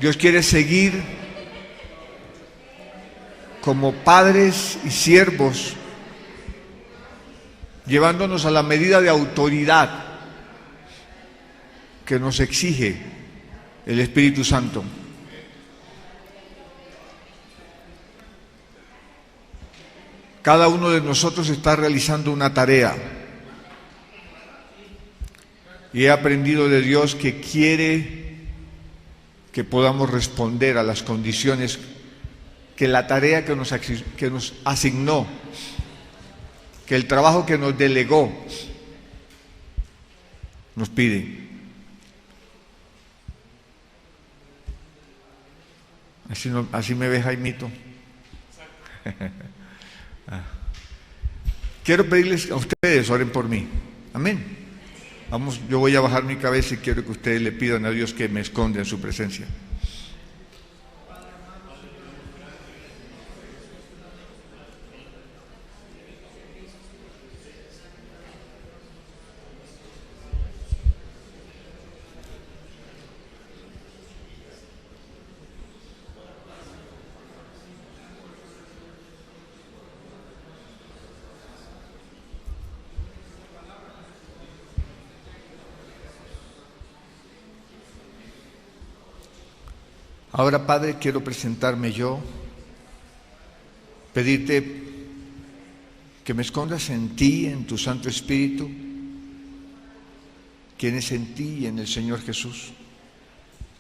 Dios quiere seguir como padres y siervos, llevándonos a la medida de autoridad que nos exige el Espíritu Santo. Cada uno de nosotros está realizando una tarea y he aprendido de Dios que quiere que podamos responder a las condiciones que la tarea que nos asignó, que el trabajo que nos delegó nos pide. Así me ve Jaimito. Quiero pedirles a ustedes, oren por mí. Amén. Vamos, yo voy a bajar mi cabeza y quiero que ustedes le pidan a Dios que me esconda en su presencia. Ahora, Padre, quiero presentarme yo, pedirte que me escondas en ti, en tu Santo Espíritu, quien es en ti y en el Señor Jesús.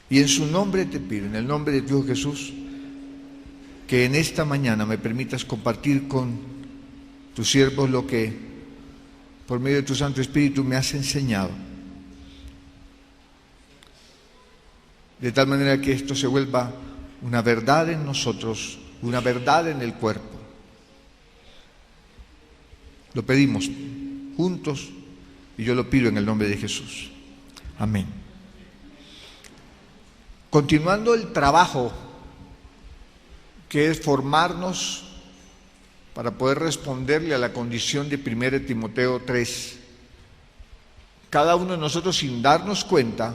Y en su nombre te pido, en el nombre de Dios Jesús, que en esta mañana me permitas compartir con tus siervos lo que, por medio de tu Santo Espíritu, me has enseñado. De tal manera que esto se vuelva una verdad en nosotros, una verdad en el cuerpo. Lo pedimos juntos y yo lo pido en el nombre de Jesús. Amén. Continuando el trabajo que es formarnos para poder responderle a la condición de 1 Timoteo 3, cada uno de nosotros, sin darnos cuenta,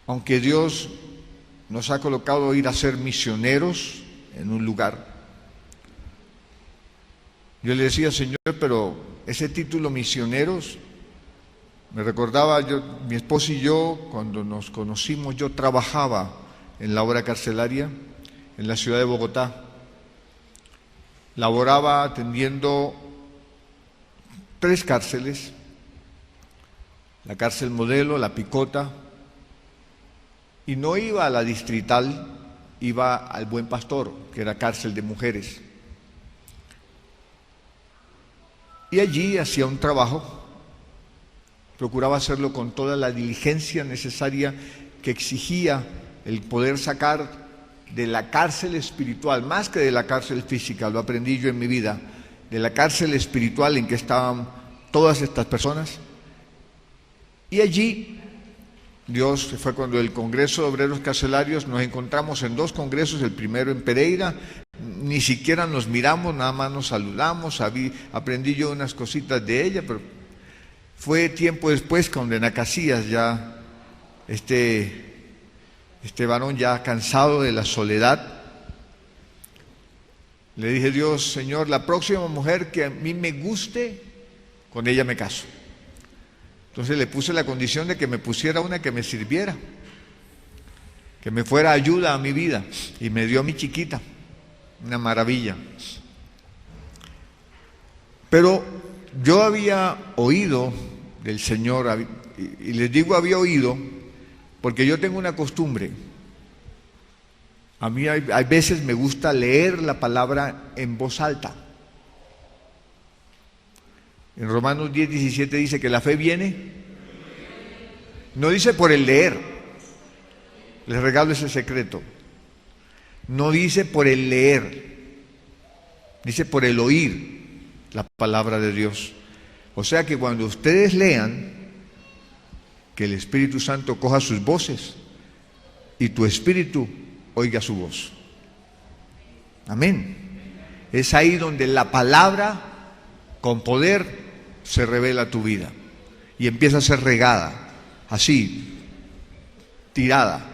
aunque Dios nos ha colocado a ir a ser misioneros en un lugar, yo le decía, Señor, pero ese título misioneros, me recordaba, mi esposa y yo, cuando nos conocimos, yo trabajaba en la obra carcelaria en la ciudad de Bogotá. Laboraba atendiendo 3 cárceles, la cárcel Modelo, la Picota, y no iba a la Distrital, iba al Buen Pastor, que era cárcel de mujeres. Y allí hacía un trabajo, procuraba hacerlo con toda la diligencia necesaria que exigía el poder sacar de la cárcel espiritual, más que de la cárcel física, lo aprendí yo en mi vida, de la cárcel espiritual en que estaban todas estas personas. Y allí Dios, fue cuando el Congreso de Obreros Carcelarios, nos encontramos en 2 congresos, el primero en Pereira, ni siquiera nos miramos, nada más nos saludamos, aprendí yo unas cositas de ella, pero fue tiempo después cuando en Acacias ya este varón ya cansado de la soledad, le dije, Dios, Señor, la próxima mujer que a mí me guste, con ella me caso. Entonces le puse la condición de que me pusiera una que me sirviera, que me fuera ayuda a mi vida, y me dio a mi chiquita, una maravilla. Pero yo había oído del Señor, y les digo había oído, porque yo tengo una costumbre. A mí hay veces me gusta leer la palabra en voz alta. En Romanos 10:17 dice que la fe viene, no dice por el leer, les regalo ese secreto, no dice por el leer, dice por el oír la palabra de Dios. O sea que cuando ustedes lean, que el Espíritu Santo coja sus voces y tu espíritu oiga su voz. Amén. Es ahí donde la palabra con poder se revela a tu vida y empieza a ser regada, así, tirada.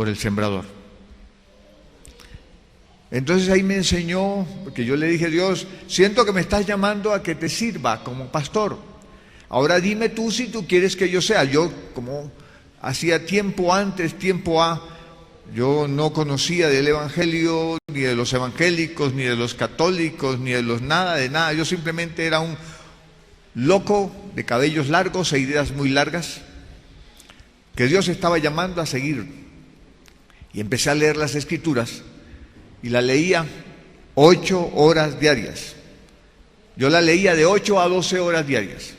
por el sembrador. Entonces ahí me enseñó, porque yo le dije: Dios, siento que me estás llamando a que te sirva como pastor. Ahora dime tú si tú quieres que yo sea. Yo, como hacía tiempo antes, tiempo A, yo no conocía del evangelio, ni de los evangélicos, ni de los católicos, ni de los nada, de nada. Yo simplemente era un loco de cabellos largos e ideas muy largas, que Dios estaba llamando a seguir. Y empecé a leer las Escrituras, y la leía 8 horas diarias. Yo la leía de 8 a 12 horas diarias.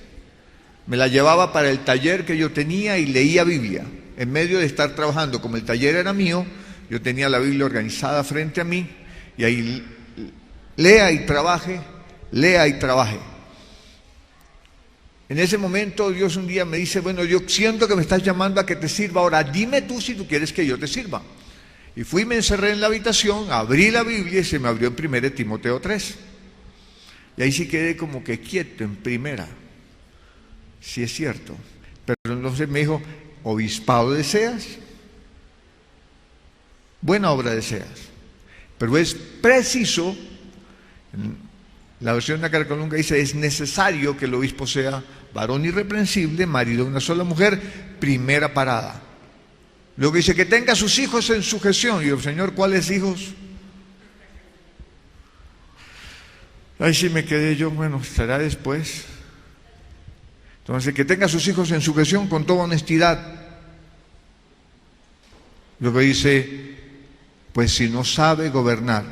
Me la llevaba para el taller que yo tenía y leía Biblia. En medio de estar trabajando, como el taller era mío, yo tenía la Biblia organizada frente a mí, y ahí lea y trabaje, lea y trabaje. En ese momento Dios un día me dice: bueno, yo siento que me estás llamando a que te sirva, ahora dime tú si tú quieres que yo te sirva. Y fui, me encerré en la habitación, abrí la Biblia y se me abrió en 1 Timoteo 3. Y ahí sí quedé como que quieto en primera. Sí es cierto. Pero entonces me dijo: obispado deseas, buena obra deseas, pero es preciso, la versión de la Carcolunga dice: es necesario que el obispo sea varón irreprensible, marido de una sola mujer, primera parada. Luego dice que tenga a sus hijos en sujeción. Y yo: Señor, ¿cuáles hijos? Ahí sí me quedé yo: bueno, estará después. Entonces, que tenga a sus hijos en sujeción con toda honestidad. Luego dice: pues si no sabe gobernar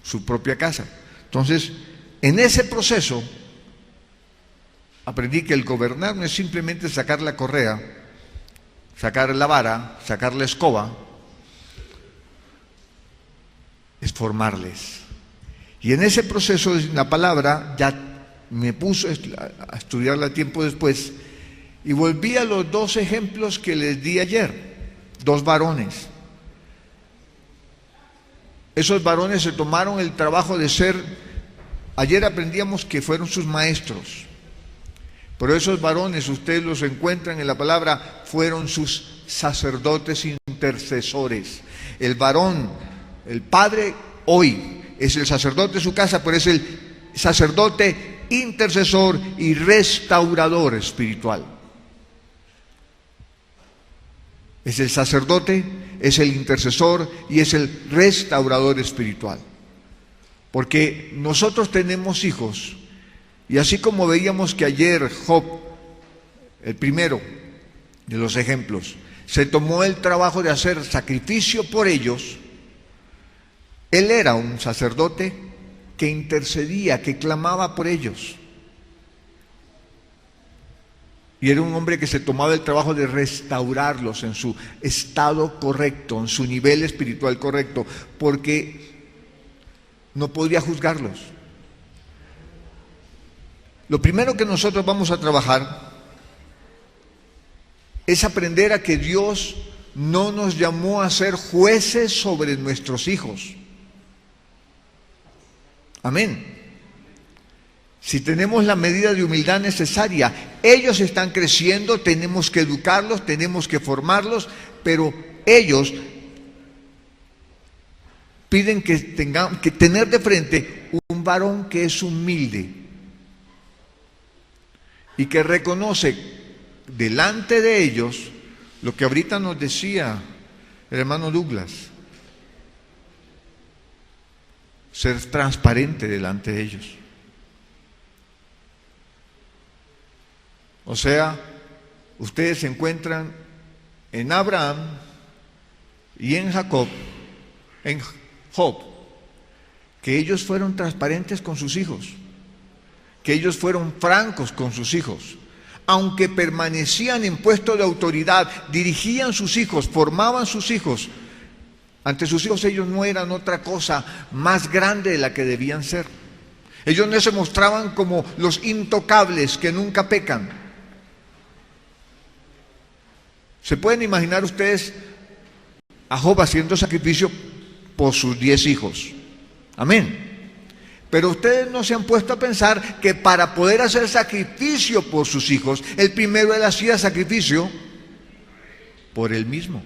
su propia casa. Entonces, en ese proceso aprendí que el gobernar no es simplemente sacar la correa, sacar la vara, sacar la escoba, es formarles. Y en ese proceso, la palabra ya me puso a estudiarla tiempo después, y volví a los 2 ejemplos que les di ayer, 2 varones. Esos varones se tomaron el trabajo de ser, ayer aprendíamos que fueron sus maestros, pero esos varones, ustedes los encuentran en la palabra, fueron sus sacerdotes intercesores. El varón, el padre hoy es el sacerdote de su casa, pero es el sacerdote intercesor y restaurador espiritual. Es el sacerdote, es el intercesor y es el restaurador espiritual. Porque nosotros tenemos hijos, y así como veíamos que ayer Job, el primero de los ejemplos, se tomó el trabajo de hacer sacrificio por ellos, él era un sacerdote que intercedía, que clamaba por ellos. Y era un hombre que se tomaba el trabajo de restaurarlos en su estado correcto, en su nivel espiritual correcto, porque no podría juzgarlos. Lo primero que nosotros vamos a trabajar es aprender a que Dios no nos llamó a ser jueces sobre nuestros hijos. Amén. Si tenemos la medida de humildad necesaria, ellos están creciendo, tenemos que educarlos, tenemos que formarlos, pero ellos piden que tengamos que tener de frente un varón que es humilde y que reconoce delante de ellos lo que ahorita nos decía el hermano Douglas: ser transparente delante de ellos. O sea, ustedes se encuentran en Abraham y en Jacob, en Job, que ellos fueron transparentes con sus hijos, que ellos fueron francos con sus hijos, aunque permanecían en puesto de autoridad, dirigían sus hijos, formaban sus hijos. Ante sus hijos ellos no eran otra cosa más grande de la que debían ser. Ellos no se mostraban como los intocables que nunca pecan. ¿Se pueden imaginar ustedes a Job haciendo sacrificio por sus 10 hijos? Amén. Pero ustedes no se han puesto a pensar que para poder hacer sacrificio por sus hijos, el primero él hacía sacrificio por él mismo.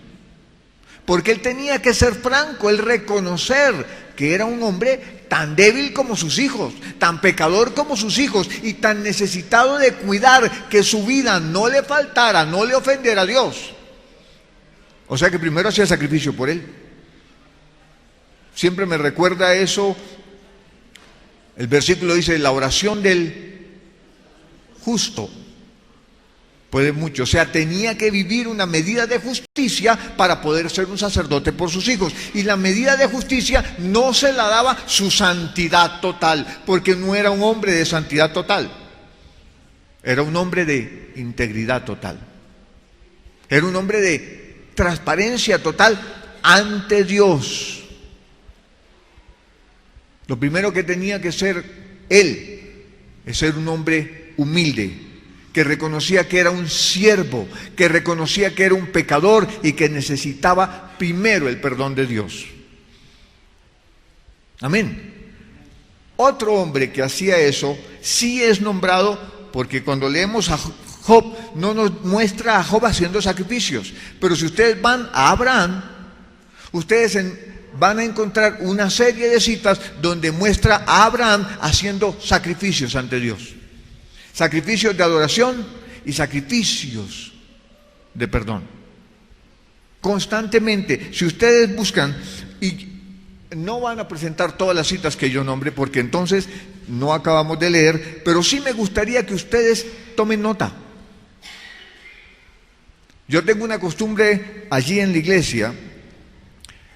porque él tenía que ser franco, él reconocer que era un hombre tan débil como sus hijos, tan pecador como sus hijos y tan necesitado de cuidar que su vida no le faltara, no le ofendiera a Dios. O sea que primero hacía sacrificio por él. Siempre me recuerda eso. El versículo dice, la oración del justo puede mucho. O sea, tenía que vivir una medida de justicia para poder ser un sacerdote por sus hijos. Y la medida de justicia no se la daba su santidad total, porque no era un hombre de santidad total. Era un hombre de integridad total. Era un hombre de transparencia total ante Dios. Lo primero que tenía que ser él es ser un hombre humilde, que reconocía que era un siervo, que reconocía que era un pecador y que necesitaba primero el perdón de Dios. Amén. Otro hombre que hacía eso sí es nombrado, porque cuando leemos a Job no nos muestra a Job haciendo sacrificios, pero si ustedes van a Abraham, van a encontrar una serie de citas donde muestra a Abraham haciendo sacrificios ante Dios. Sacrificios de adoración y sacrificios de perdón. Constantemente, si ustedes buscan, y no van a presentar todas las citas que yo nombre, porque entonces no acabamos de leer, pero sí me gustaría que ustedes tomen nota. Yo tengo una costumbre allí en la iglesia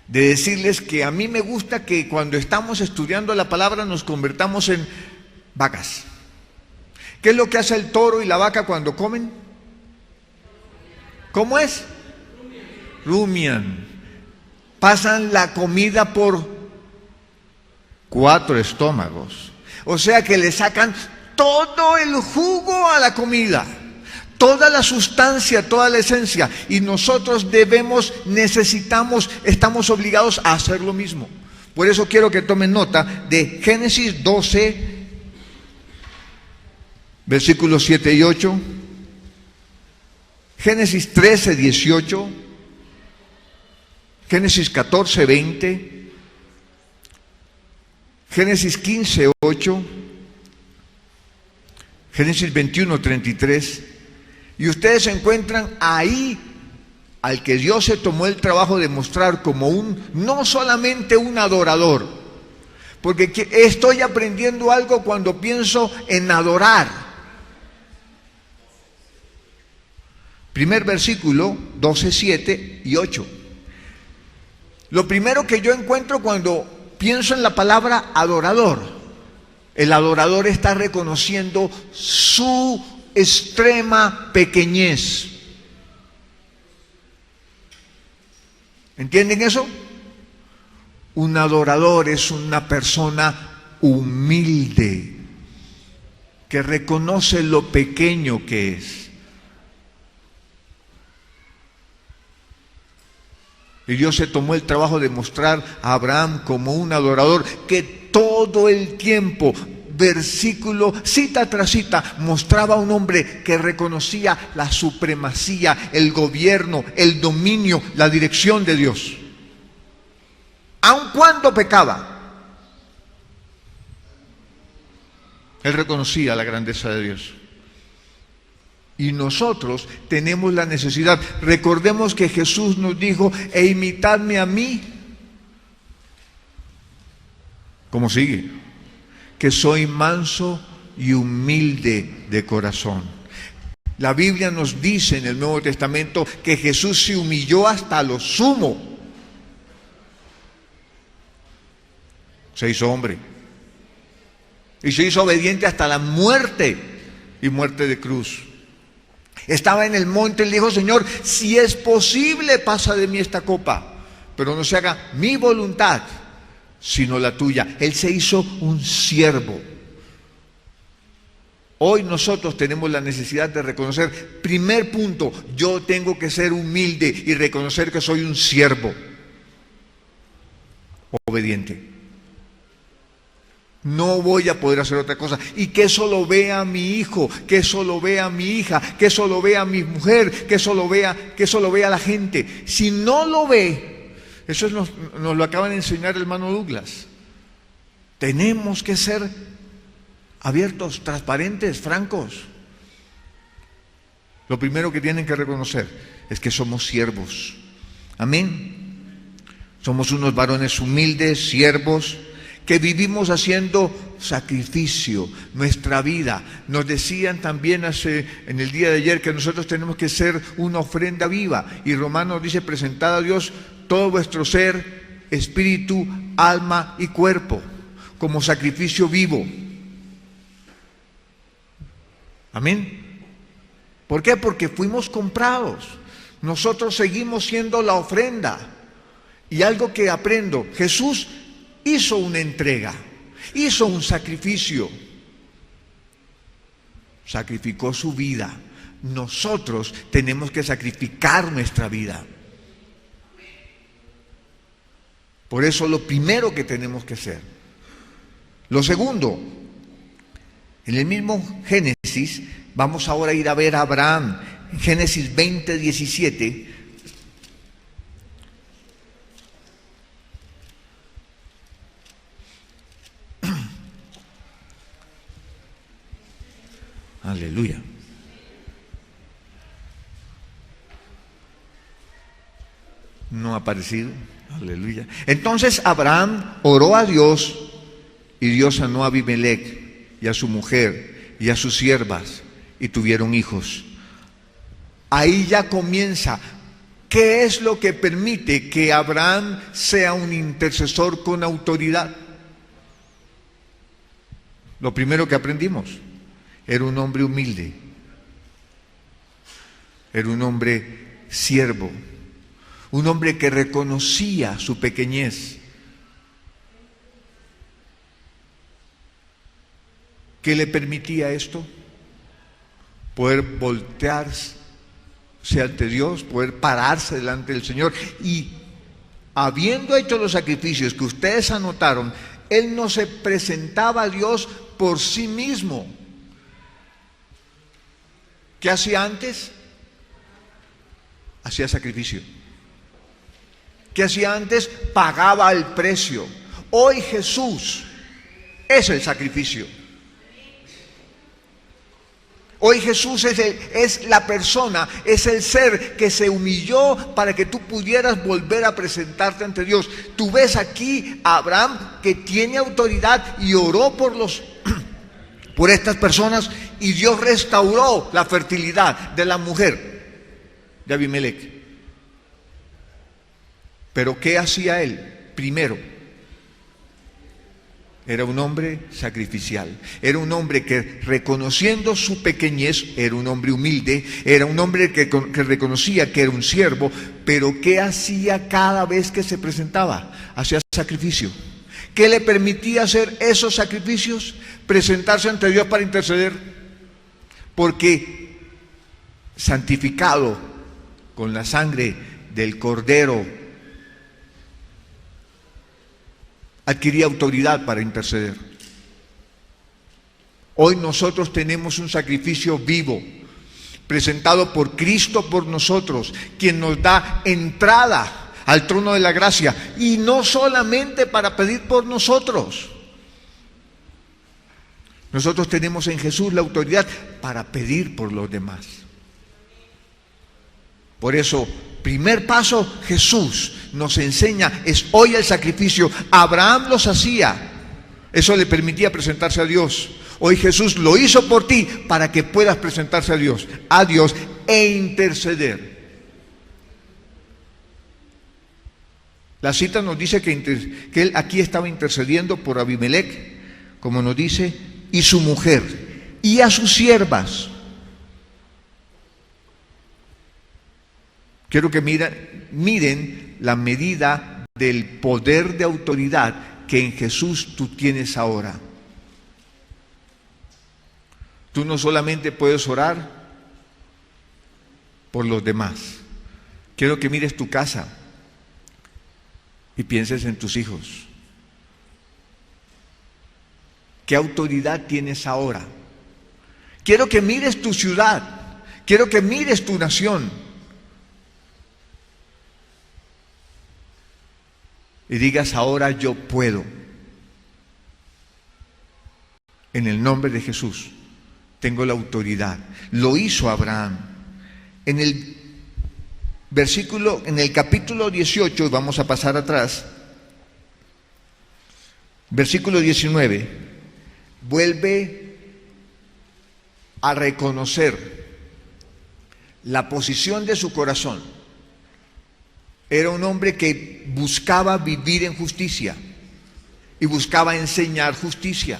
de decirles que a mí me gusta que cuando estamos estudiando la palabra nos convertamos en vacas. ¿Qué es lo que hace el toro y la vaca cuando comen? ¿Cómo es? Rumian. Pasan la comida por 4 estómagos. O sea que le sacan todo el jugo a la comida, toda la sustancia, toda la esencia. Y nosotros necesitamos, estamos obligados a hacer lo mismo. Por eso quiero que tomen nota de Génesis 12, versículos 7 y 8, Génesis 13, 18, Génesis 14, 20, Génesis 15, 8, Génesis 21, 33, y ustedes encuentran ahí al que Dios se tomó el trabajo de mostrar como no solamente un adorador, porque estoy aprendiendo algo cuando pienso en adorar. Primer versículo, 12, 7 y 8. Lo primero que yo encuentro cuando pienso en la palabra adorador, el adorador está reconociendo su extrema pequeñez. ¿Entienden eso? Un adorador es una persona humilde, que reconoce lo pequeño que es. Y Dios se tomó el trabajo de mostrar a Abraham como un adorador que todo el tiempo, versículo, cita tras cita, mostraba a un hombre que reconocía la supremacía, el gobierno, el dominio, la dirección de Dios. Aun cuando pecaba, él reconocía la grandeza de Dios. Y nosotros tenemos la necesidad. Recordemos que Jesús nos dijo, imitadme a mí. ¿Cómo sigue? Que soy manso y humilde de corazón. La Biblia nos dice en el Nuevo Testamento que Jesús se humilló hasta lo sumo. Se hizo hombre. Y se hizo obediente hasta la muerte, y muerte de cruz. Estaba en el monte y le dijo, Señor, si es posible, pasa de mí esta copa, pero no se haga mi voluntad, sino la tuya. Él se hizo un siervo. Hoy nosotros tenemos la necesidad de reconocer, primer punto, yo tengo que ser humilde y reconocer que soy un siervo obediente. No voy a poder hacer otra cosa. Y que eso lo vea mi hijo, que eso lo vea mi hija, que eso lo vea mi mujer, que eso lo vea la gente. Si no lo ve, Eso nos lo acaban de enseñar el hermano Douglas. Tenemos que ser abiertos, transparentes, francos. Lo primero que tienen que reconocer es que somos siervos. Amén. Somos unos varones humildes, siervos, que vivimos haciendo sacrificio, nuestra vida. Nos decían también en el día de ayer que nosotros tenemos que ser una ofrenda viva. Y Romanos dice, presentad a Dios todo vuestro ser, espíritu, alma y cuerpo, como sacrificio vivo. Amén. ¿Por qué? Porque fuimos comprados. Nosotros seguimos siendo la ofrenda. Y algo que aprendo, Jesús hizo una entrega, hizo un sacrificio, sacrificó su vida. Nosotros tenemos que sacrificar nuestra vida. Por eso lo primero que tenemos que hacer. Lo segundo, en el mismo Génesis, vamos ahora a ir a ver a Abraham, en Génesis 20, 17. Aleluya. No ha aparecido. Aleluya. Entonces Abraham oró a Dios y Dios sanó a Abimelech y a su mujer y a sus siervas y tuvieron hijos. Ahí ya comienza. ¿Qué es lo que permite que Abraham sea un intercesor con autoridad? Lo primero que aprendimos. Era un hombre humilde, era un hombre siervo, un hombre que reconocía su pequeñez. ¿Qué le permitía esto? Poder voltearse ante Dios, poder pararse delante del Señor. Y habiendo hecho los sacrificios que ustedes anotaron, él no se presentaba a Dios por sí mismo. ¿Qué hacía antes? Hacía sacrificio. ¿Qué hacía antes? Pagaba el precio. Hoy Jesús es el sacrificio. Hoy Jesús es la persona, es el ser que se humilló para que tú pudieras volver a presentarte ante Dios. Tú ves aquí a Abraham que tiene autoridad y oró por estas personas, y Dios restauró la fertilidad de la mujer de Abimelech. Pero ¿qué hacía él? Primero, era un hombre sacrificial, era un hombre que, reconociendo su pequeñez, era un hombre humilde, era un hombre que reconocía que era un siervo. Pero ¿qué hacía cada vez que se presentaba? Hacía sacrificio. ¿Qué le permitía hacer esos sacrificios? Presentarse ante Dios para interceder. Porque santificado con la sangre del Cordero, adquiría autoridad para interceder. Hoy nosotros tenemos un sacrificio vivo, presentado por Cristo por nosotros, quien nos da entrada al trono de la gracia, y no solamente para pedir por nosotros. Nosotros tenemos en Jesús la autoridad para pedir por los demás. Por eso, primer paso, Jesús nos enseña, es hoy el sacrificio. Abraham los hacía, eso le permitía presentarse a Dios. Hoy Jesús lo hizo por ti para que puedas presentarse a Dios e interceder. La cita nos dice que él aquí estaba intercediendo por Abimelech, como nos dice, y su mujer, y a sus siervas. Quiero que miren la medida del poder de autoridad que en Jesús tú tienes ahora. Tú no solamente puedes orar por los demás. Quiero que mires tu casa y pienses en tus hijos. ¿Qué autoridad tienes ahora? Quiero que mires tu ciudad. Quiero que mires tu nación. y digas: ahora yo puedo. En el nombre de Jesús tengo la autoridad. Lo hizo Abraham. En el capítulo 18, vamos a pasar atrás, versículo 19, vuelve a reconocer la posición de su corazón. Era un hombre que buscaba vivir en justicia y buscaba enseñar justicia.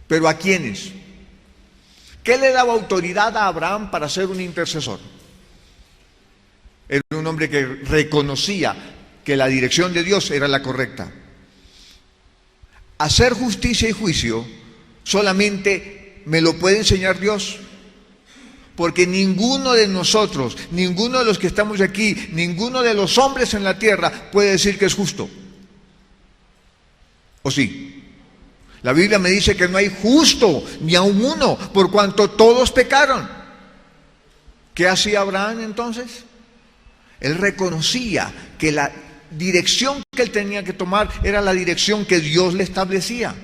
¿Pero a quiénes? ¿Qué le daba autoridad a Abraham para ser un intercesor? Era un hombre que reconocía que la dirección de Dios era la correcta. Hacer justicia y juicio solamente me lo puede enseñar Dios, porque ninguno de nosotros, ninguno de los que estamos aquí, ninguno de los hombres en la tierra puede decir que es justo. ¿O sí? La Biblia me dice que no hay justo ni aun uno, por cuanto todos pecaron. ¿Qué hacía Abraham entonces? Él reconocía que la dirección que él tenía que tomar era la dirección que Dios le establecía.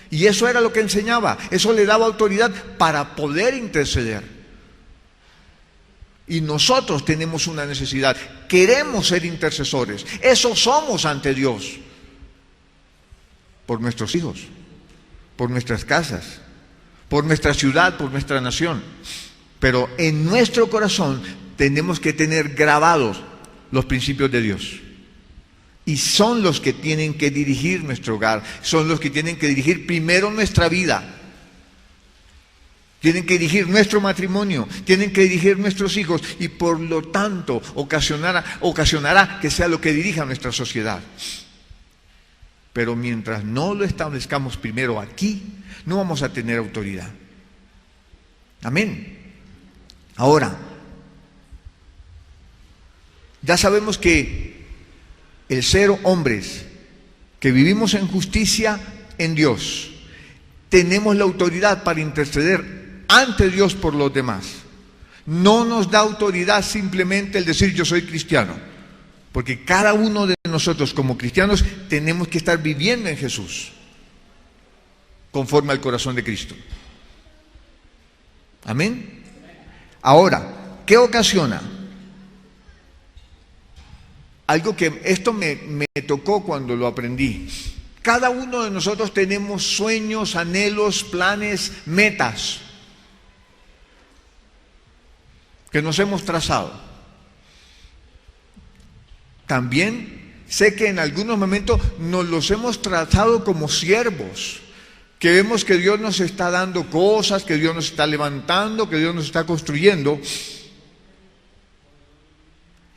Y eso era lo que enseñaba. Eso le daba autoridad para poder interceder. Y nosotros tenemos una necesidad. Queremos ser intercesores. Eso somos ante Dios. Por nuestros hijos, por nuestras casas, por nuestra ciudad, por nuestra nación. Pero en nuestro corazón tenemos que tener grabados los principios de Dios. Y son los que tienen que dirigir nuestro hogar, son los que tienen que dirigir primero nuestra vida. Tienen que dirigir nuestro matrimonio, tienen que dirigir nuestros hijos y por lo tanto ocasionará que sea lo que dirija nuestra sociedad. Pero mientras no lo establezcamos primero aquí, no vamos a tener autoridad. Amén. Ahora, ya sabemos que el ser hombres que vivimos en justicia en Dios, tenemos la autoridad para interceder ante Dios por los demás. No nos da autoridad simplemente el decir yo soy cristiano, porque cada uno de nosotros como cristianos tenemos que estar viviendo en Jesús, conforme al corazón de Cristo. Amén. Ahora, ¿qué ocasiona? Algo que esto me tocó cuando lo aprendí. Cada uno de nosotros tenemos sueños, anhelos, planes, metas que nos hemos trazado. También sé que en algunos momentos nos los hemos trazado como siervos, que vemos que Dios nos está dando cosas, que Dios nos está levantando, que Dios nos está construyendo.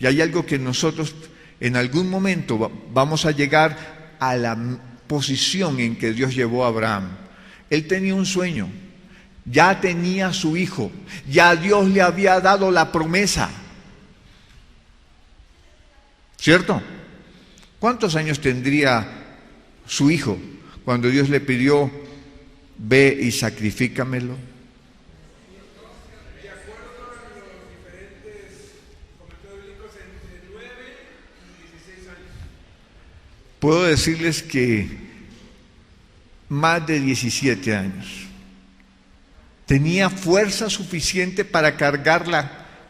Y hay algo que nosotros en algún momento vamos a llegar a la posición en que Dios llevó a Abraham. Él tenía un sueño, ya tenía su hijo, ya Dios le había dado la promesa. ¿Cierto? ¿Cuántos años tendría su hijo cuando Dios le pidió, ve y sacrifícamelo? Puedo decirles que más de 17 años. Tenía fuerza suficiente para cargar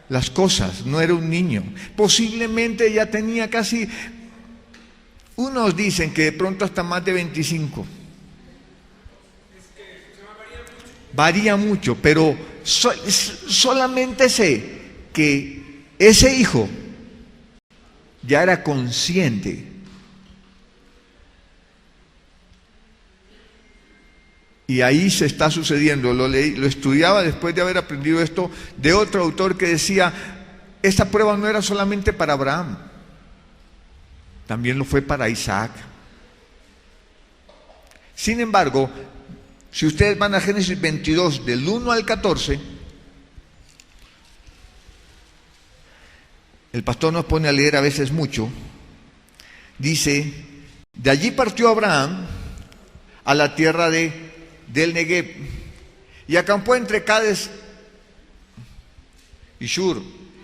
las cosas, no era un niño. Posiblemente ya tenía casi, unos dicen que de pronto hasta más de 25. Varía mucho, pero solamente sé que ese hijo ya era consciente. Y ahí se está sucediendo. Lo estudiaba después de haber aprendido esto de otro autor que decía, esta prueba no era solamente para Abraham, también lo fue para Isaac. Sin embargo, si ustedes van a Génesis 22, del 1 al 14, el pastor nos pone a leer a veces mucho, dice, de allí partió Abraham a la tierra del Negev, y acampó entre Cades y Shur,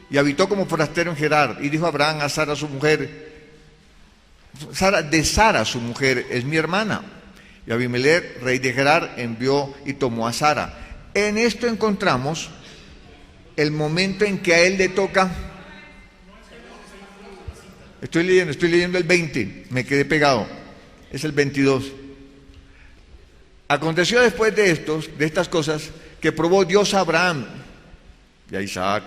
y habitó como forastero en Gerar. Y dijo Abraham a Sara su mujer, de Sara, su mujer, es mi hermana. Y Abimelech, rey de Gerar, envió y tomó a Sara. En esto encontramos el momento en que a él le toca. Estoy leyendo el 20, me quedé pegado. Es el 22. Aconteció después de estas cosas, que probó Dios a Abraham y a Isaac.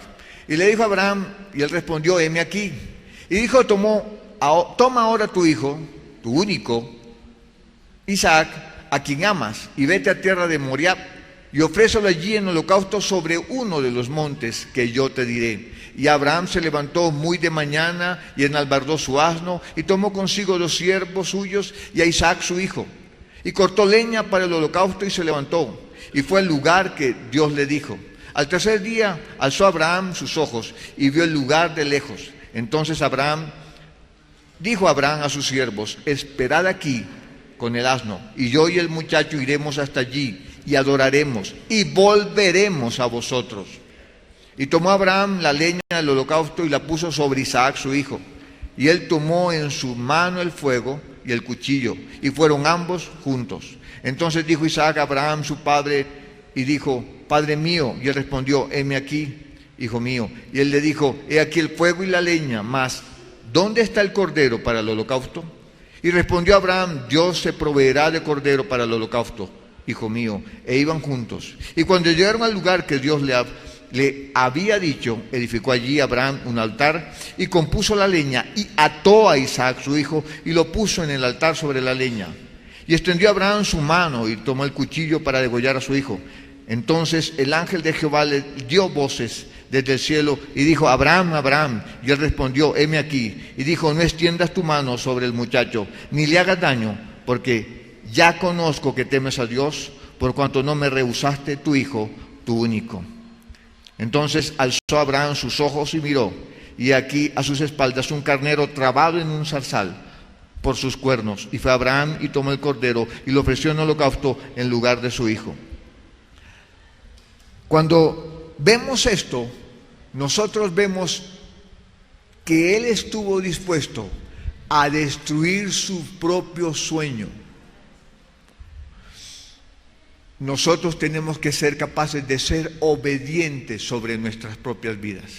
Y le dijo a Abraham, y él respondió, heme aquí. Y dijo, toma ahora tu hijo, tu único, Isaac, a quien amas, y vete a tierra de Moriab, y ofrécelo allí en holocausto sobre uno de los montes que yo te diré. Y Abraham se levantó muy de mañana, y enalbardó su asno, y tomó consigo los siervos suyos, y a Isaac su hijo, y cortó leña para el holocausto, y se levantó, y fue al lugar que Dios le dijo. Al tercer día alzó Abraham sus ojos, y vio el lugar de lejos. Entonces dijo Abraham a sus siervos, esperad aquí con el asno, y yo y el muchacho iremos hasta allí, y adoraremos, y volveremos a vosotros. Y tomó Abraham la leña del holocausto, y la puso sobre Isaac su hijo. Y él tomó en su mano el fuego y el cuchillo, y fueron ambos juntos. Entonces dijo Isaac a Abraham su padre, y dijo, Padre mío. Y él respondió, heme aquí, hijo mío. Y él le dijo, he aquí el fuego y la leña, mas ¿dónde está el cordero para el holocausto? Y respondió Abraham, Dios se proveerá de cordero para el holocausto, hijo mío. E iban juntos. Y cuando llegaron al lugar que Dios le había dicho, edificó allí Abraham un altar, y compuso la leña, y ató a Isaac su hijo, y lo puso en el altar sobre la leña. Y extendió Abraham su mano, y tomó el cuchillo para degollar a su hijo. Entonces el ángel de Jehová le dio voces desde el cielo, y dijo, Abraham, Abraham. Y él respondió, heme aquí. Y dijo, no extiendas tu mano sobre el muchacho, ni le hagas daño, porque ya conozco que temes a Dios, por cuanto no me rehusaste tu hijo, tu único. Entonces alzó Abraham sus ojos y miró, y aquí a sus espaldas un carnero trabado en un zarzal por sus cuernos. Y fue Abraham y tomó el cordero y lo ofreció en holocausto en lugar de su hijo. Cuando vemos esto, nosotros vemos que él estuvo dispuesto a destruir su propio sueño. Nosotros tenemos que ser capaces de ser obedientes sobre nuestras propias vidas.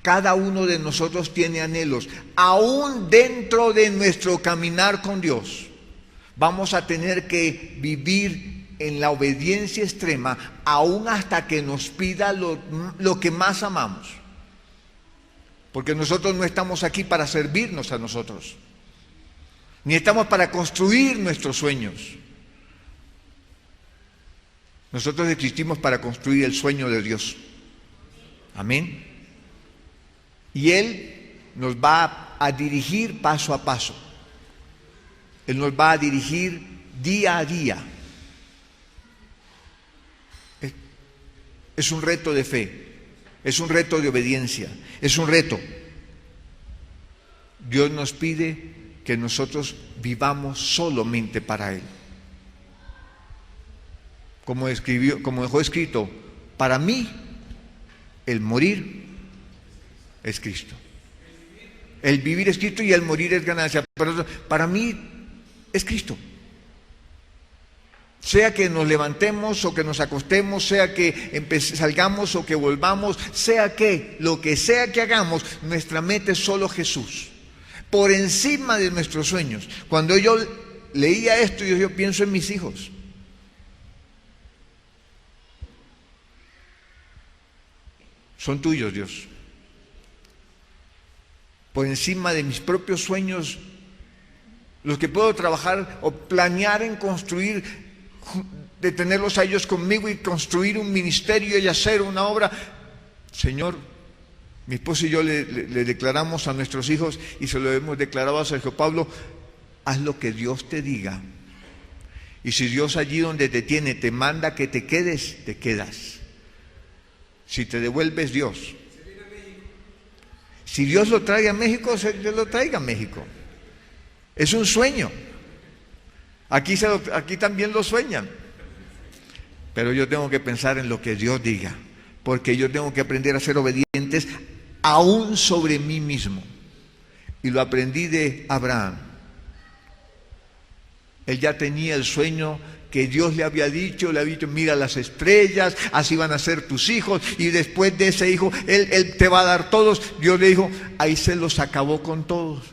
Cada uno de nosotros tiene anhelos, aún dentro de nuestro caminar con Dios. Vamos a tener que vivir en la obediencia extrema, aún hasta que nos pida lo que más amamos. Porque nosotros no estamos aquí para servirnos a nosotros, ni estamos para construir nuestros sueños. Nosotros existimos para construir el sueño de Dios. Amén. Y Él nos va a dirigir paso a paso. Él nos va a dirigir día a día. Es un reto de fe, es un reto de obediencia, es un reto. Dios nos pide que nosotros vivamos solamente para Él. Como dejó escrito, para mí el morir es Cristo. El vivir es Cristo y el morir es ganancia. Pero para mí es Cristo. Sea que nos levantemos o que nos acostemos, sea que salgamos o que volvamos, sea que lo que sea que hagamos, nuestra meta es solo Jesús, por encima de nuestros sueños. Cuando yo leía esto, yo pienso en mis hijos. Son tuyos, Dios. Por encima de mis propios sueños, los que puedo trabajar o planear en construir, de tenerlos a ellos conmigo y construir un ministerio y hacer una obra. Señor, mi esposo y yo le declaramos a nuestros hijos, y se lo hemos declarado a Sergio Pablo, haz lo que Dios te diga. Y si Dios allí donde te tiene te manda que te quedes, te quedas. Si te devuelves, Dios. Si Dios lo trae a México, Dios lo traiga a México. Es un sueño. Aquí también lo sueñan. Pero yo tengo que pensar en lo que Dios diga, porque yo tengo que aprender a ser obedientes aún sobre mí mismo. Y lo aprendí de Abraham. Él ya tenía el sueño que Dios le había dicho, mira las estrellas, así van a ser tus hijos, y después de ese hijo, él te va a dar todos. Dios le dijo, ahí se los acabó con todos.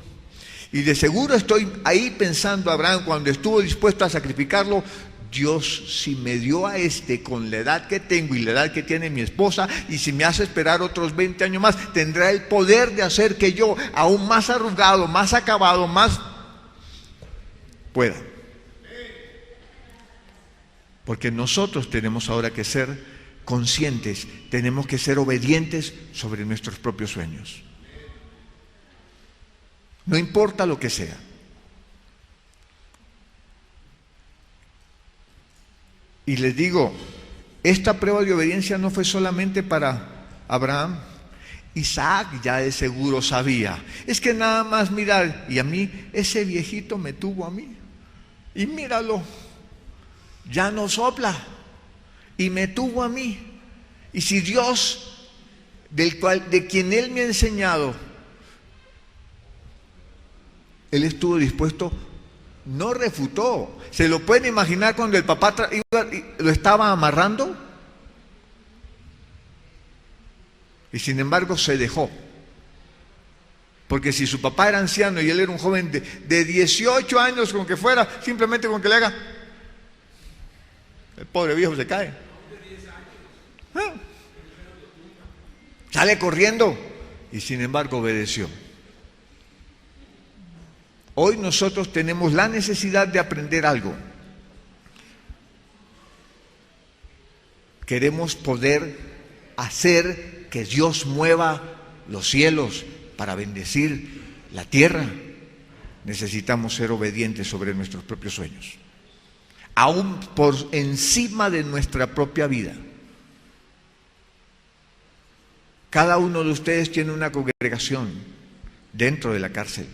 Y de seguro estoy ahí pensando, Abraham, cuando estuvo dispuesto a sacrificarlo, Dios, si me dio a este con la edad que tengo y la edad que tiene mi esposa, y si me hace esperar otros 20 años más, tendrá el poder de hacer que yo, aún más arrugado, más acabado, más pueda. Porque nosotros tenemos ahora que ser conscientes, tenemos que ser obedientes sobre nuestros propios sueños. No importa lo que sea. Y les digo, esta prueba de obediencia no fue solamente para Abraham. Isaac ya de seguro sabía. Es que nada más mirar, y a mí, ese viejito me tuvo a mí. Y míralo, ya no sopla. Y me tuvo a mí. Y si Dios, de quien Él me ha enseñado, Él estuvo dispuesto, no refutó. ¿Se lo pueden imaginar cuando el papá lo estaba amarrando? Y sin embargo se dejó. Porque si su papá era anciano y él era un joven de 18 años, con que fuera, simplemente con que le haga, el pobre viejo se cae. Sale corriendo y sin embargo obedeció. Hoy nosotros tenemos la necesidad de aprender algo. Queremos poder hacer que Dios mueva los cielos para bendecir la tierra. Necesitamos ser obedientes sobre nuestros propios sueños, aún por encima de nuestra propia vida. Cada uno de ustedes tiene una congregación dentro de la cárcel.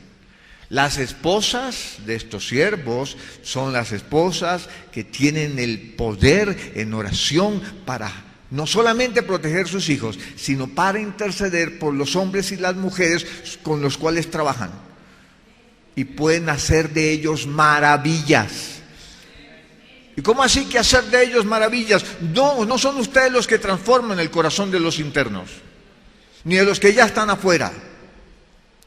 Las esposas de estos siervos son las esposas que tienen el poder en oración para no solamente proteger sus hijos, sino para interceder por los hombres y las mujeres con los cuales trabajan. Y pueden hacer de ellos maravillas. ¿Y cómo así que hacer de ellos maravillas? No son ustedes los que transforman el corazón de los internos, ni de los que ya están afuera.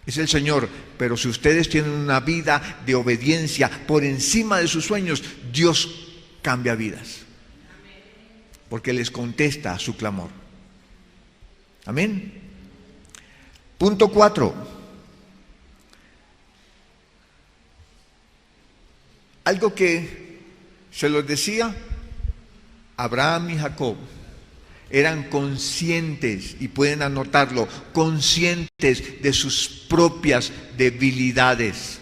Es el Señor. Pero si ustedes tienen una vida de obediencia por encima de sus sueños, Dios cambia vidas, porque les contesta a su clamor. Amén. Punto 4. Algo que se los decía, Abraham y Jacob eran conscientes, y pueden anotarlo, conscientes de sus propias debilidades.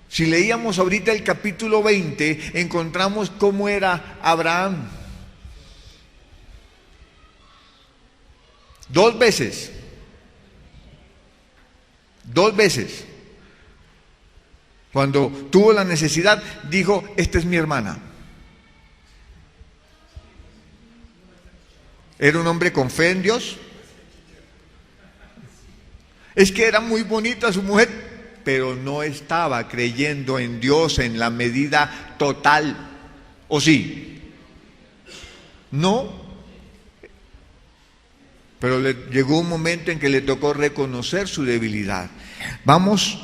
Si leíamos ahorita el capítulo 20, encontramos cómo era Abraham. 2 veces. Cuando tuvo la necesidad, dijo, esta es mi hermana. Era un hombre con fe en Dios. Es que era muy bonita su mujer, pero no estaba creyendo en Dios en la medida total. ¿O sí? No. Pero llegó un momento en que le tocó reconocer su debilidad. Vamos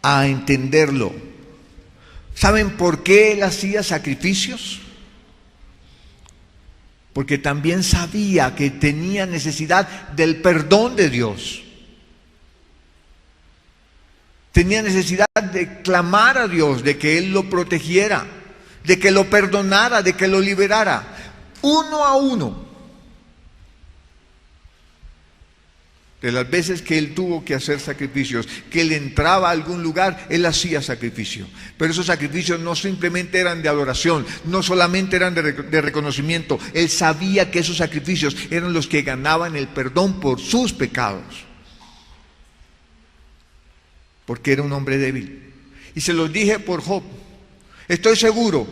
a entenderlo. ¿Saben por qué él hacía sacrificios? Porque también sabía que tenía necesidad del perdón de Dios. Tenía necesidad de clamar a Dios, de que Él lo protegiera, de que lo perdonara, de que lo liberara, uno a uno. De las veces que él tuvo que hacer sacrificios, que él entraba a algún lugar, él hacía sacrificio. Pero esos sacrificios no simplemente eran de adoración, no solamente eran de reconocimiento. Él sabía que esos sacrificios eran los que ganaban el perdón por sus pecados. Porque era un hombre débil. Y se los dije por Job. Estoy seguro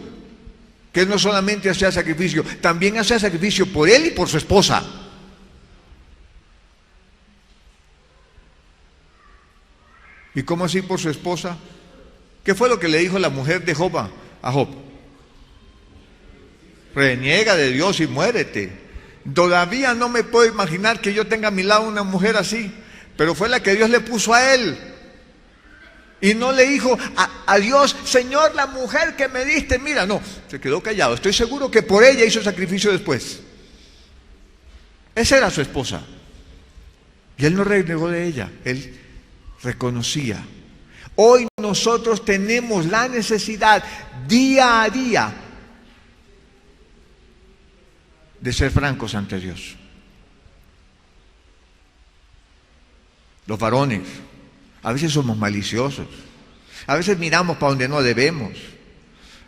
que él no solamente hacía sacrificio, también hacía sacrificio por él y por su esposa. ¿Y cómo así por su esposa? ¿Qué fue lo que le dijo la mujer de Job a Job? Reniega de Dios y muérete. Todavía no me puedo imaginar que yo tenga a mi lado una mujer así, pero fue la que Dios le puso a él. Y no le dijo a Dios, Señor, la mujer que me diste, mira, no, se quedó callado. Estoy seguro que por ella hizo sacrificio después. Esa era su esposa. Y él no renegó de ella, él reconocía. Hoy nosotros tenemos la necesidad día a día de ser francos ante Dios. Los varones, a veces somos maliciosos, a veces miramos para donde no debemos,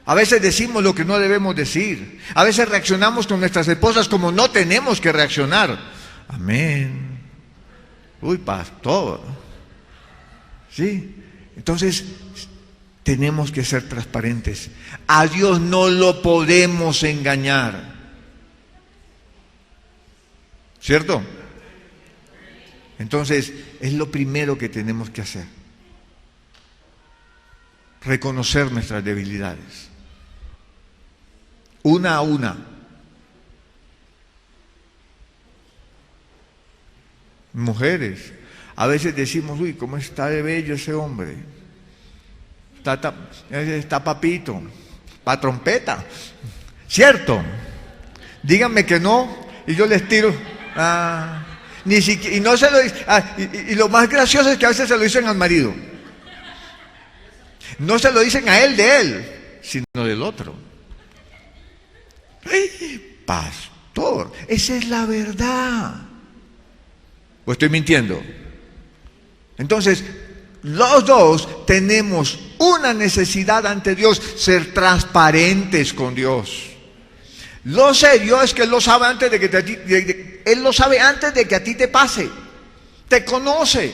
a veces decimos lo que no debemos decir, a veces reaccionamos con nuestras esposas como no tenemos que reaccionar. Amén. Uy, pastor. Sí, entonces tenemos que ser transparentes. A Dios no lo podemos engañar. ¿Cierto? Entonces, es lo primero que tenemos que hacer. Reconocer nuestras debilidades. Una a una. Mujeres, a veces decimos, uy, ¿cómo está de bello ese hombre? Está papito, pa' trompeta. ¿Cierto? Díganme que no, y yo les tiro. Ni siquiera, y no se lo y lo más gracioso es que a veces se lo dicen al marido. No se lo dicen a él de él, sino del otro. ¡Ay, pastor! Esa es la verdad. ¿O estoy mintiendo? Entonces, los dos tenemos una necesidad ante Dios, ser transparentes con Dios. Lo serio es que Él lo sabe antes de que Él lo sabe antes de que a ti te pase. Te conoce.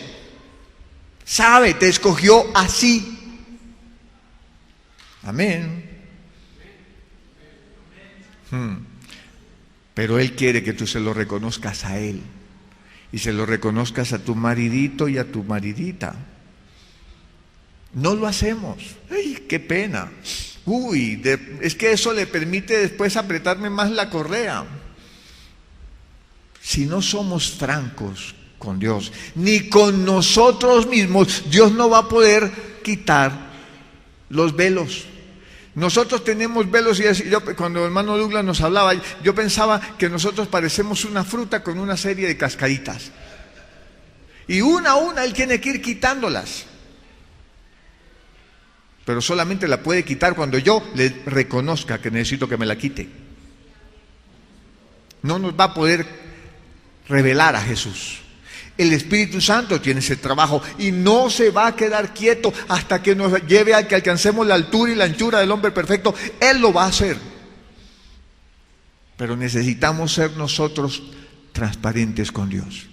Sabe, te escogió así. Amén. Pero Él quiere que tú se lo reconozcas a Él. Y se lo reconozcas a tu maridito y a tu maridita. No lo hacemos. ¡Ay, qué pena! Uy, es que eso le permite después apretarme más la correa. Si no somos francos con Dios, ni con nosotros mismos, Dios no va a poder quitar los velos. Nosotros tenemos velos y cuando el hermano Douglas nos hablaba, yo pensaba que nosotros parecemos una fruta con una serie de cascaditas. Y una a una Él tiene que ir quitándolas. Pero solamente la puede quitar cuando yo le reconozca que necesito que me la quite. No nos va a poder revelar a Jesús. El Espíritu Santo tiene ese trabajo y no se va a quedar quieto hasta que nos lleve a que alcancemos la altura y la anchura del hombre perfecto. Él lo va a hacer. Pero necesitamos ser nosotros transparentes con Dios.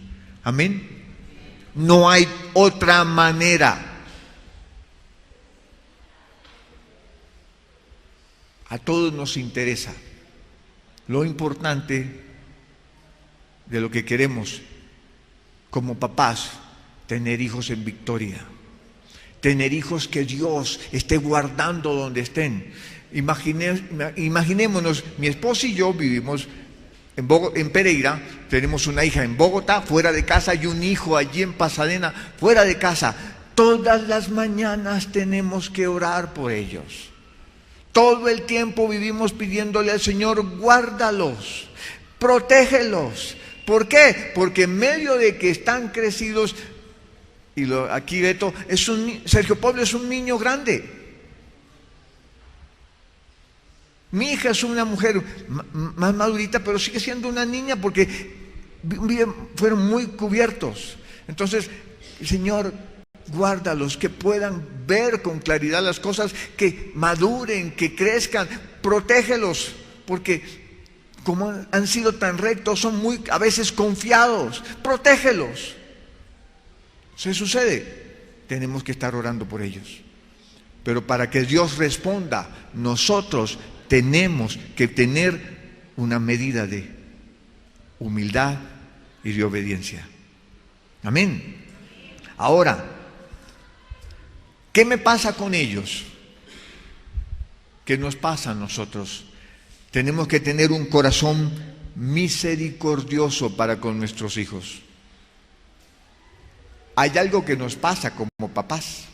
Amén. No hay otra manera. A todos nos interesa. Lo importante de lo que queremos como papás, tener hijos en victoria, tener hijos que Dios esté guardando donde estén. Imaginémonos, mi esposa y yo vivimos en Pereira, tenemos una hija en Bogotá, fuera de casa, y un hijo allí en Pasadena, fuera de casa. Todas las mañanas tenemos que orar por ellos. Todo el tiempo vivimos pidiéndole al Señor, guárdalos, protégelos. ¿Por qué? Porque en medio de que están crecidos, aquí Beto, Sergio Pablo es un niño grande. Mi hija es una mujer más madurita, pero sigue siendo una niña porque fueron muy cubiertos. Entonces, Señor, guárdalos, que puedan ver con claridad las cosas, que maduren, que crezcan, protégelos, porque como han sido tan rectos, son muy a veces confiados. Protégelos. ¿Se sucede? Tenemos que estar orando por ellos. Pero para que Dios responda, nosotros tenemos que tener una medida de humildad y de obediencia. Amén. Ahora, ¿Qué me pasa con ellos? ¿Qué nos pasa a nosotros? Tenemos que tener un corazón misericordioso para con nuestros hijos. Hay algo que nos pasa como papás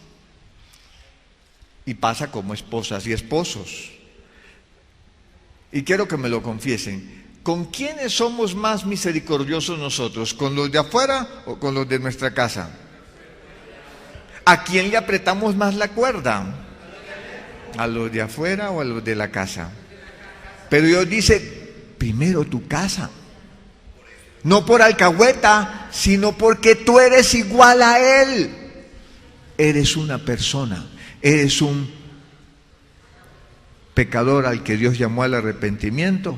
y pasa como esposas y esposos. Y quiero que me lo confiesen. ¿Con quiénes somos más misericordiosos nosotros? ¿Con los de afuera o con los de nuestra casa? ¿A quién le apretamos más la cuerda? ¿A los de afuera o a los de la casa? Pero Dios dice, primero tu casa. No por alcahueta, sino porque tú eres igual a Él. Eres una persona, eres un pecador al que Dios llamó al arrepentimiento,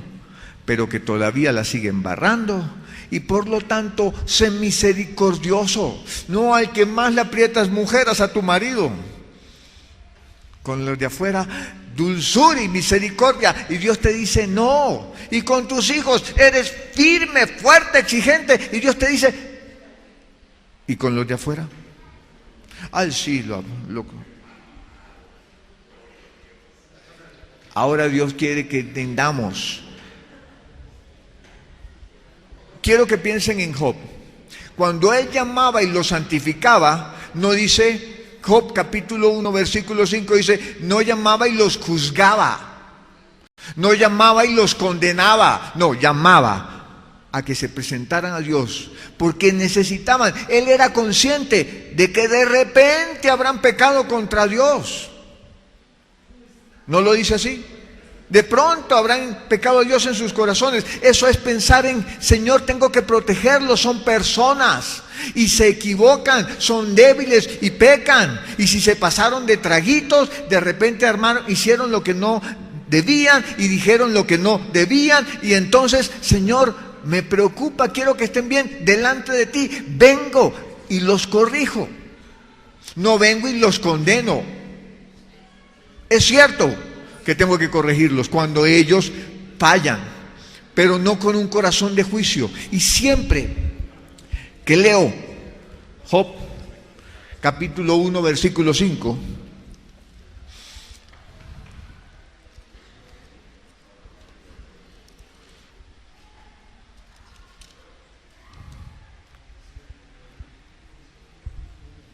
pero que todavía la sigue embarrando. Y por lo tanto, sé misericordioso. No al que más le aprietas mujeres a tu marido. Con los de afuera, dulzura y misericordia. Y Dios te dice no. Y con tus hijos eres firme, fuerte, exigente. Y Dios te dice, ¿y con los de afuera? Al sí, loco. Ahora Dios quiere que entendamos. Quiero que piensen en Job. Cuando él llamaba y los santificaba, no dice, Job capítulo 1 versículo 5 dice, no llamaba y los juzgaba, no llamaba y los condenaba, no, llamaba a que se presentaran a Dios, porque necesitaban, él era consciente de que de repente habrán pecado contra Dios. ¿No lo dice así? De pronto habrán pecado a Dios en sus corazones. Eso es pensar en, Señor, tengo que protegerlos, son personas y se equivocan, son débiles y pecan. Y si se pasaron de traguitos, de repente hicieron lo que no debían y dijeron lo que no debían. Y entonces, Señor, me preocupa, quiero que estén bien delante de ti. Vengo y los corrijo. No vengo y los condeno. Es cierto que tengo que corregirlos cuando ellos fallan, pero no con un corazón de juicio. Y siempre que leo Job, capítulo 1, versículo 5,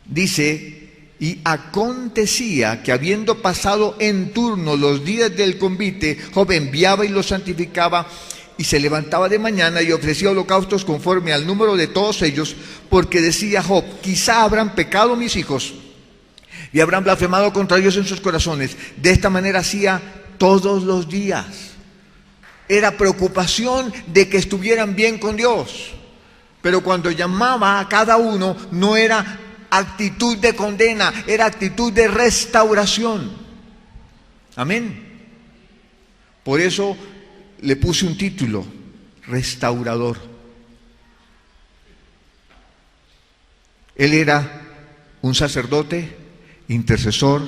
dice, y acontecía que habiendo pasado en turno los días del convite, Job enviaba y los santificaba y se levantaba de mañana y ofrecía holocaustos conforme al número de todos ellos, porque decía Job, quizá habrán pecado mis hijos y habrán blasfemado contra Dios en sus corazones. De esta manera hacía todos los días. Era preocupación de que estuvieran bien con Dios, pero cuando llamaba a cada uno no era actitud de condena, era actitud de restauración. Amén. Por eso le puse un título, restaurador. Él era un sacerdote, intercesor,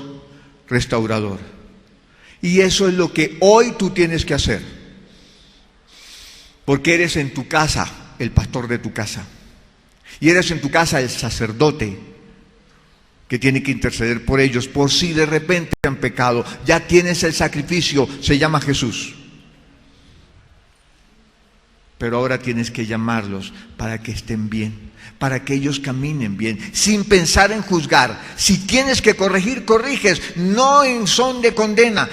restaurador. Y eso es lo que hoy tú tienes que hacer. Porque eres en tu casa el pastor de tu casa. Y eres en tu casa el sacerdote que tiene que interceder por ellos, por si de repente han pecado. Ya tienes el sacrificio, se llama Jesús. Pero ahora tienes que llamarlos para que estén bien, para que ellos caminen bien, sin pensar en juzgar. Si tienes que corregir, corriges, no en son de condena,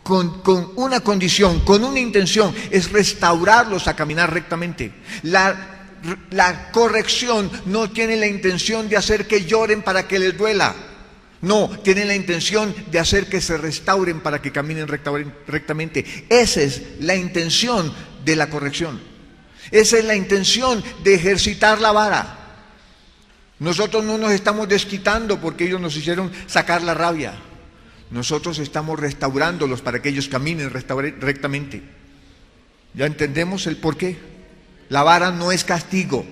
con una condición, con una intención, es restaurarlos a caminar rectamente. La corrección no tiene la intención de hacer que lloren para que les duela. No, tiene la intención de hacer que se restauren para que caminen rectamente. Esa es la intención de la corrección. Esa es la intención de ejercitar la vara. Nosotros no nos estamos desquitando porque ellos nos hicieron sacar la rabia. Nosotros estamos restaurándolos para que ellos caminen rectamente. ¿Ya entendemos el porqué? La vara no es castigo,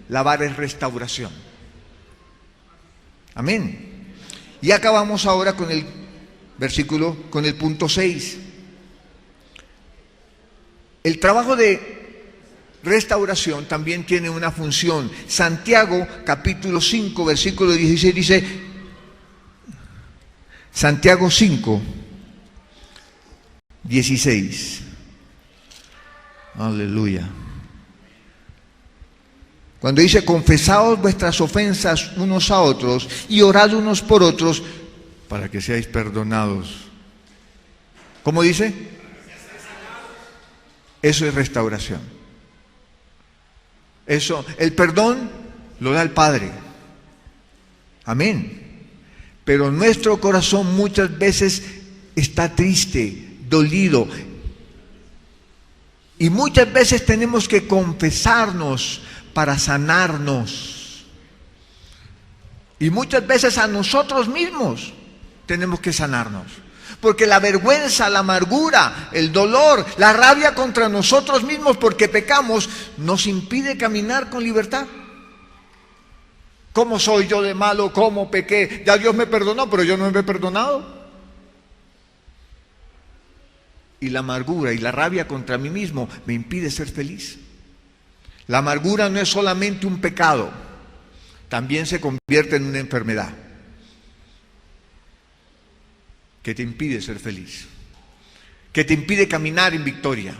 la vara es restauración. Amén. Y acabamos ahora con el versículo, con el punto 6. El trabajo de restauración también tiene una función. Santiago, capítulo 5, versículo 16 dice, Santiago 5, 16. Aleluya. Cuando dice, confesaos vuestras ofensas unos a otros y orad unos por otros para que seáis perdonados. ¿Cómo dice? Eso es restauración. Eso, el perdón lo da el Padre. Amén. Pero nuestro corazón muchas veces está triste, dolido. Y muchas veces tenemos que confesarnos para sanarnos. Y muchas veces a nosotros mismos tenemos que sanarnos. Porque la vergüenza, la amargura, el dolor, la rabia contra nosotros mismos porque pecamos, nos impide caminar con libertad. ¿Cómo soy yo de malo? ¿Cómo pequé? Ya Dios me perdonó, pero yo no me he perdonado. Y la amargura y la rabia contra mí mismo me impide ser feliz. La amargura no es solamente un pecado, también se convierte en una enfermedad que te impide ser feliz, que te impide caminar en victoria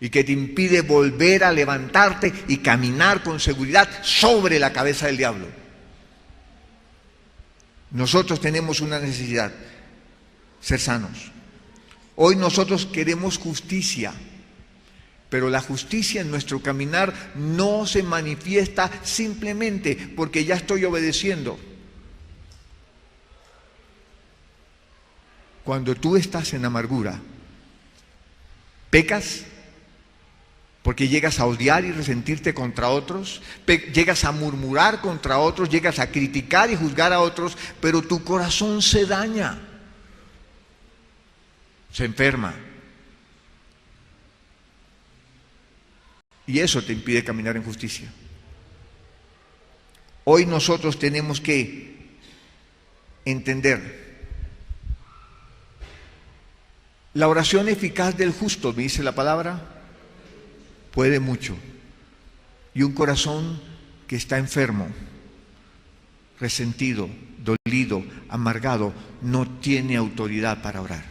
y que te impide volver a levantarte y caminar con seguridad sobre la cabeza del diablo. Nosotros tenemos una necesidad, ser sanos. Hoy nosotros queremos justicia, pero la justicia en nuestro caminar no se manifiesta simplemente porque ya estoy obedeciendo. Cuando tú estás en amargura, pecas porque llegas a odiar y resentirte contra otros, llegas a murmurar contra otros, llegas a criticar y juzgar a otros, pero tu corazón se daña, se enferma. Y eso te impide caminar en justicia. Hoy nosotros tenemos que entender la oración eficaz del justo, me dice la palabra, puede mucho. Y un corazón que está enfermo, resentido, dolido, amargado, no tiene autoridad para orar.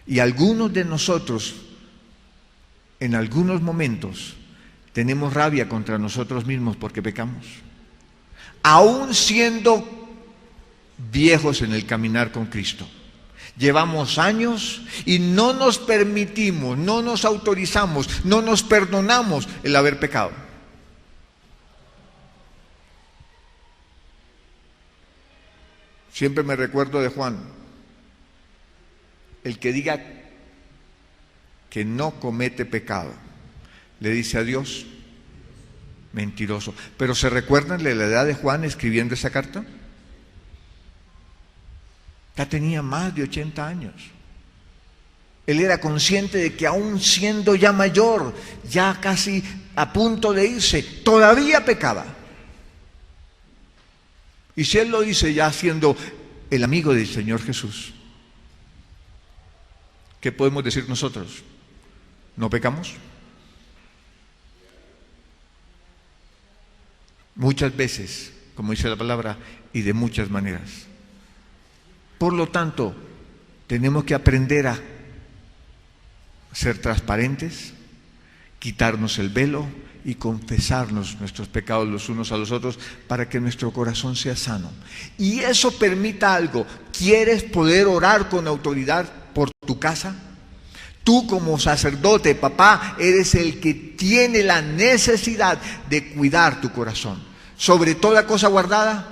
Y algunos de nosotros, en algunos momentos, tenemos rabia contra nosotros mismos porque pecamos. Aún siendo viejos en el caminar con Cristo. Llevamos años y no nos permitimos, no nos autorizamos, no nos perdonamos el haber pecado. Siempre me recuerdo de Juan, el que diga que no comete pecado, le dice a Dios, mentiroso. Pero ¿se recuerdan de la edad de Juan escribiendo esa carta? Ya tenía más de 80 años. Él era consciente de que aún siendo ya mayor, ya casi a punto de irse, todavía pecaba. Y si él lo dice ya siendo el amigo del Señor Jesús, ¿qué podemos decir nosotros? ¿No pecamos? Muchas veces, como dice la palabra, y de muchas maneras. Por lo tanto, tenemos que aprender a ser transparentes, quitarnos el velo y confesarnos nuestros pecados los unos a los otros para que nuestro corazón sea sano. Y eso permita algo. ¿Quieres poder orar con autoridad por tu casa? Tú como sacerdote, papá, eres el que tiene la necesidad de cuidar tu corazón. Sobre toda cosa guardada,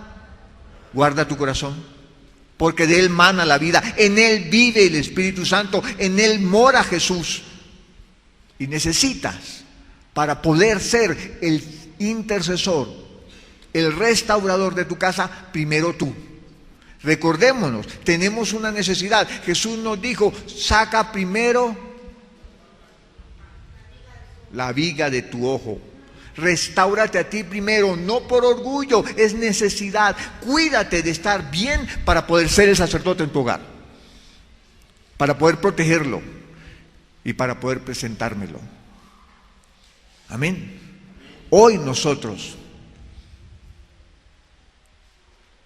guarda tu corazón. Porque de Él mana la vida, en Él vive el Espíritu Santo, en Él mora Jesús. Y necesitas, para poder ser el intercesor, el restaurador de tu casa, primero tú. Recordémonos, tenemos una necesidad. Jesús nos dijo, saca primero la viga de tu ojo. Restáurate a ti primero, no por orgullo, es necesidad. Cuídate de estar bien para poder ser el sacerdote en tu hogar, para poder protegerlo y para poder presentármelo. Amén. Hoy nosotros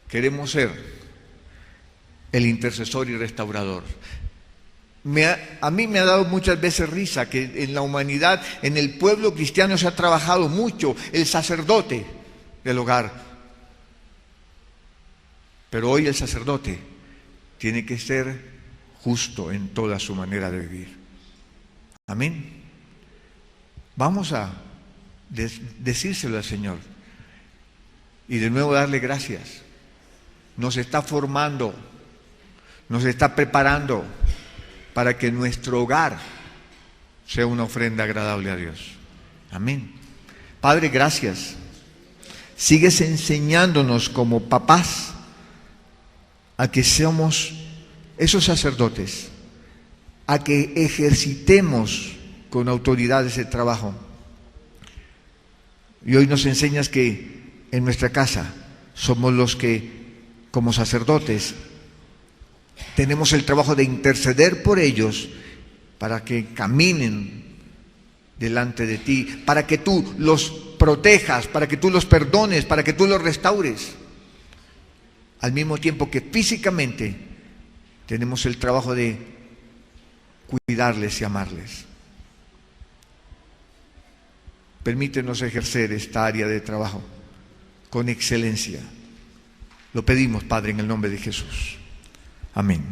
queremos ser el intercesor y restaurador. A mí me ha dado muchas veces risa que en la humanidad, en el pueblo cristiano se ha trabajado mucho el sacerdote del hogar. Pero hoy el sacerdote tiene que ser justo en toda su manera de vivir. Amén. Vamos a decírselo al Señor y de nuevo darle gracias. Nos está formando, nos está preparando para que nuestro hogar sea una ofrenda agradable a Dios. Amén. Padre, gracias. Sigues enseñándonos como papás a que seamos esos sacerdotes, a que ejercitemos con autoridad ese trabajo. Y hoy nos enseñas que en nuestra casa somos los que, como sacerdotes, tenemos el trabajo de interceder por ellos para que caminen delante de ti, para que tú los protejas, para que tú los perdones, para que tú los restaures. Al mismo tiempo que físicamente tenemos el trabajo de cuidarles y amarles. Permítenos ejercer esta área de trabajo con excelencia. Lo pedimos, Padre, en el nombre de Jesús. Amén.